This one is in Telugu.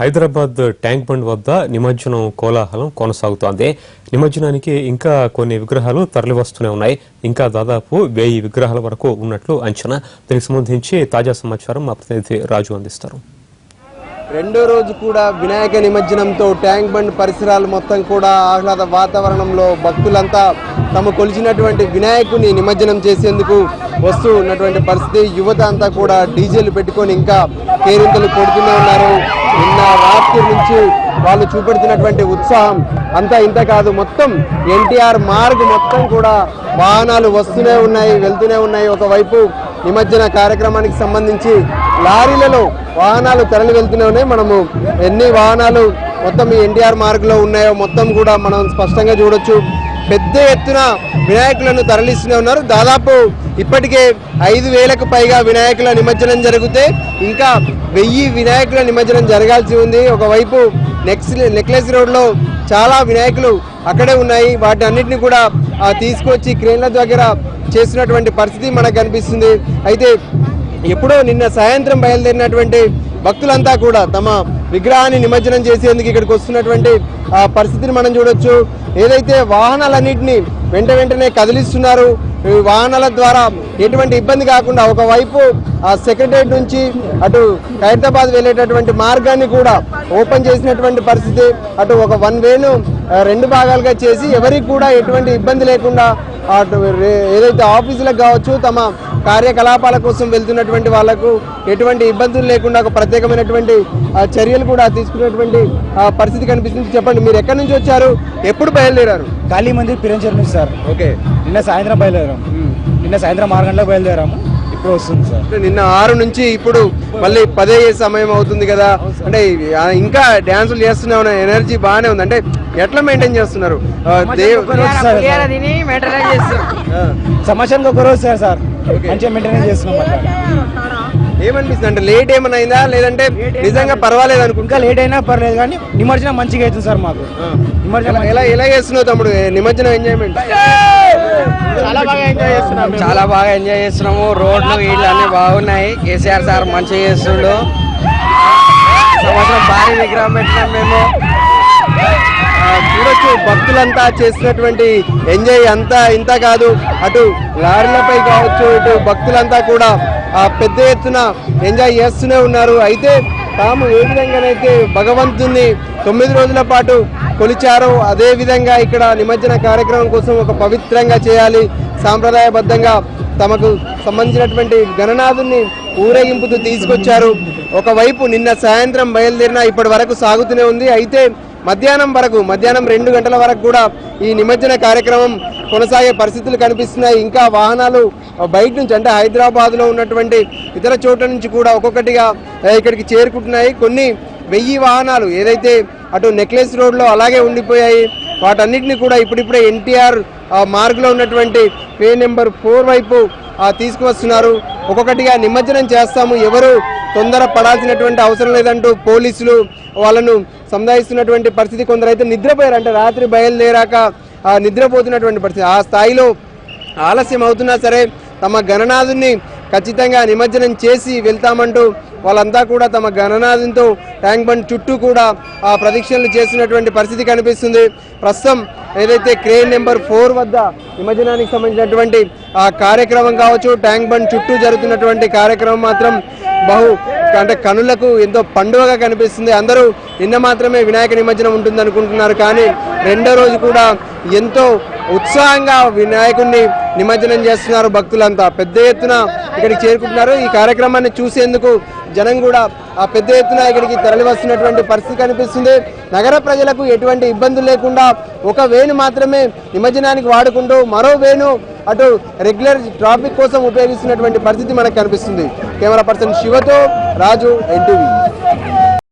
హైదరాబాద్ ట్యాంక్ బండ్ వద్ద నిమజ్జనం కోలాహలం కొనసాగుతోంది. నిమజ్జనానికి ఇంకా కొన్ని విగ్రహాలు తరలివస్తూనే ఉన్నాయి. ఇంకా దాదాపు 1000 విగ్రహాల వరకు ఉన్నట్లు అంచనా. దీనికి సంబంధించి తాజా సమాచారం మా ప్రతినిధి రాజు అందిస్తారు. రెండో రోజు కూడా వినాయక నిమజ్జనంతో ట్యాంక్ బండ్ పరిసరాలు మొత్తం కూడా ఆహ్లాద వాతావరణంలో భక్తులంతా తమ కొలిచినటువంటి వినాయకుని నిమజ్జనం చేసేందుకు వస్తూ ఉన్నటువంటి పరిస్థితి. యువత అంతా కూడా డీజేలు పెట్టుకొని ఇంకా కేరింతలు కొడుతూనే ఉన్నారు. నిన్న రాత్రి నుంచి వాళ్ళు చూపెడుతున్నటువంటి ఉత్సాహం అంతా ఇంత కాదు. మొత్తం ఎన్టీఆర్ మార్గ్ మొత్తం కూడా వాహనాలు వస్తూనే ఉన్నాయి, వెళ్తూనే ఉన్నాయి. ఒకవైపు నిమజ్జన కార్యక్రమానికి సంబంధించి లారీలలో వాహనాలు తరలి వెళ్తూనే ఉన్నాయి. మనము ఎన్ని వాహనాలు మొత్తం ఈ ఎన్టీఆర్ మార్గ్లో ఉన్నాయో మొత్తం కూడా మనం స్పష్టంగా చూడొచ్చు. పెద్ద ఎత్తున వినాయకులను తరలిస్తూనే ఉన్నారు. దాదాపు ఇప్పటికే 5000కు పైగా వినాయకుల నిమజ్జనం జరిగితే ఇంకా 1000 వినాయకుల నిమజ్జనం జరగాల్సి ఉంది. ఒకవైపు నెక్లెస్ రోడ్లో చాలా వినాయకులు అక్కడే ఉన్నాయి. వాటి అన్నిటిని కూడా తీసుకొచ్చి క్రేన్ల దగ్గర చేసినటువంటి పరిస్థితి మనకు కనిపిస్తుంది. అయితే ఎప్పుడో నిన్న సాయంత్రం బయలుదేరినటువంటి భక్తులంతా కూడా తమ విగ్రహాన్ని నిమజ్జనం చేసేందుకు ఇక్కడికి వస్తున్నటువంటి పరిస్థితిని మనం చూడొచ్చు. ఏదైతే వాహనాలన్నింటినీ వెంటనే కదిలిస్తున్నారు. వాహనాల ద్వారా ఎటువంటి ఇబ్బంది కాకుండా ఒకవైపు సెక్రటరియట్ నుంచి అటు ఖైరతాబాద్ వెళ్ళేటటువంటి మార్గాన్ని కూడా ఓపెన్ చేసినటువంటి పరిస్థితి. అటు ఒక 1 వేను 2 భాగాలుగా చేసి ఎవరికి కూడా ఎటువంటి ఇబ్బంది లేకుండా అటు ఏదైతే ఆఫీసులకు కావచ్చు, తమ కార్యకలాపాల కోసం వెళ్తున్నటువంటి వాళ్లకు ఎటువంటి ఇబ్బందులు లేకుండా ఒక ప్రత్యేకమైనటువంటి చర్యలు కూడా తీసుకున్నటువంటి పరిస్థితి కనిపిస్తుంది. చెప్పండి, మీరు ఎక్కడి నుంచి వచ్చారు, ఎప్పుడు బయలుదేరారు? కాళీ మందిర్ పిరంచర్ నుంచి సార్. ఓకే, నిన్న సాయంత్రం బయలుదేరాము. నిన్న సాయంత్రం 6 గంటలకు బయలుదేరాము. ఇప్పుడు వస్తుంది సార్. నిన్న 6 నుంచి ఇప్పుడు మళ్ళీ 10 సమయం అవుతుంది కదా. అంటే ఇంకా డ్యాన్సులు చేస్తూనే ఉన్నాయి, ఎనర్జీ బాగానే ఉంది. అంటే ఎట్లా మెయింటైన్ చేస్తున్నారు? సంవత్సరానికి ఒక రోజు సార్ మంచిగా మెయింటైన్ చేస్తున్నాం. ఏమనిపిస్తుంది అంటే లేట్ ఏమైనా అయిందా, లేదంటే నిజంగా పర్వాలేదు అనుకుంటా? ఇంకా లేట్ అయినా పర్లేదు కానీ నిమజ్జనం మంచిగా అవుతుంది సార్. మాకు నిమజ్జనం ఎలా చేస్తున్నావు తమ్ముడు? నిమజ్జనం ఎంజాయ్మెంట్ చాలా బాగా ఎంజాయ్ చేస్తున్నాము. రోడ్లు వీళ్ళు అన్ని బాగున్నాయి. కేసీఆర్ సార్ మంచిగా చేస్తుండు. సంవత్సరం భారీ విగ్రహం పెట్టినాం మేము. చూడొచ్చు భక్తులంతా చేసినటువంటి ఎంజాయ్ అంతా ఇంత కాదు. అటు లారీలపై కావచ్చు, ఇటు భక్తులంతా కూడా పెద్ద ఎత్తున ఎంజాయ్ చేస్తూనే ఉన్నారు. అయితే తాము ఏ విధంగానైతే భగవంతుని 9 రోజుల పాటు కొలిచారో అదే విధంగా ఇక్కడ నిమజ్జన కార్యక్రమం కోసం ఒక పవిత్రంగా చేయాలి, సాంప్రదాయబద్ధంగా తమకు సంబంధించినటువంటి గణనాథుని ఊరేగింపుతూ తీసుకొచ్చారు. ఒకవైపు నిన్న సాయంత్రం బయలుదేరిన ఇప్పటి వరకు సాగుతూనే ఉంది. అయితే మధ్యాహ్నం 2 గంటల వరకు కూడా ఈ నిమజ్జన కార్యక్రమం కొనసాగే పరిస్థితులు కనిపిస్తున్నాయి. ఇంకా వాహనాలు బయట నుంచి అంటే హైదరాబాద్లో ఉన్నటువంటి ఇతర చోట్ల నుంచి కూడా ఒక్కొక్కటిగా ఇక్కడికి చేరుకుంటున్నాయి. కొన్ని 1000 వాహనాలు ఏదైతే అటు నెక్లెస్ రోడ్లో అలాగే ఉండిపోయాయి. వాటన్నిటిని కూడా ఇప్పుడిప్పుడే ఎన్టీఆర్ మార్గ్లో ఉన్నటువంటి పే నెంబర్ 4 వైపు తీసుకువస్తున్నారు. ఒక్కొక్కటిగా నిమజ్జనం చేస్తాము, ఎవరు తొందర పడాల్సినటువంటి అవసరం లేదంటూ పోలీసులు వాళ్ళను సంధాయిస్తున్నటువంటి పరిస్థితి. కొందరైతే నిద్రపోయారు, అంటే రాత్రి బయలుదేరాక నిద్రపోతున్నటువంటి పరిస్థితి. ఆ స్థాయిలో ఆలస్యం అవుతున్నా సరే తమ గణనాథుని ఖచ్చితంగా నిమజ్జనం చేసి వెళ్తామంటూ వాళ్ళంతా కూడా తమ గణనాథంతో ట్యాంక్ బండ్ చుట్టూ కూడా ప్రదక్షిణలు చేస్తున్నటువంటి పరిస్థితి కనిపిస్తుంది. ప్రస్తుతం ఏదైతే క్రేన్ నెంబర్ 4 వద్ద నిమజ్జనానికి సంబంధించినటువంటి కార్యక్రమం కావచ్చు, ట్యాంక్ బండ్ చుట్టూ జరుగుతున్నటువంటి కార్యక్రమం మాత్రం అంటే కనులకు ఎంతో పండుగగా కనిపిస్తుంది. అందరూ నిన్న మాత్రమే వినాయక నిమజ్జనం ఉంటుంది అనుకుంటున్నారు, కానీ రెండో రోజు కూడా ఎంతో ఉత్సాహంగా వినాయకుడిని నిమజ్జనం చేస్తున్నారు. భక్తులంతా పెద్ద ఎత్తున ఇక్కడికి చేరుకుంటున్నారు. ఈ కార్యక్రమాన్ని చూసేందుకు జనం కూడా పెద్ద ఎత్తున ఇక్కడికి తరలి వస్తున్నటువంటి పరిస్థితి కనిపిస్తుంది. నగర ప్రజలకు ఎటువంటి ఇబ్బందులు లేకుండా ఒక వేను మాత్రమే నిమజ్జనానికి వాడుకుంటూ మరో వేను అటు రెగ్యులర్ ట్రాఫిక్ కోసం ఉపయోగిస్తున్నటువంటి పరిస్థితి మనకు కనిపిస్తుంది. కెమెరా పర్సన్ శివతో రాజు, NTV.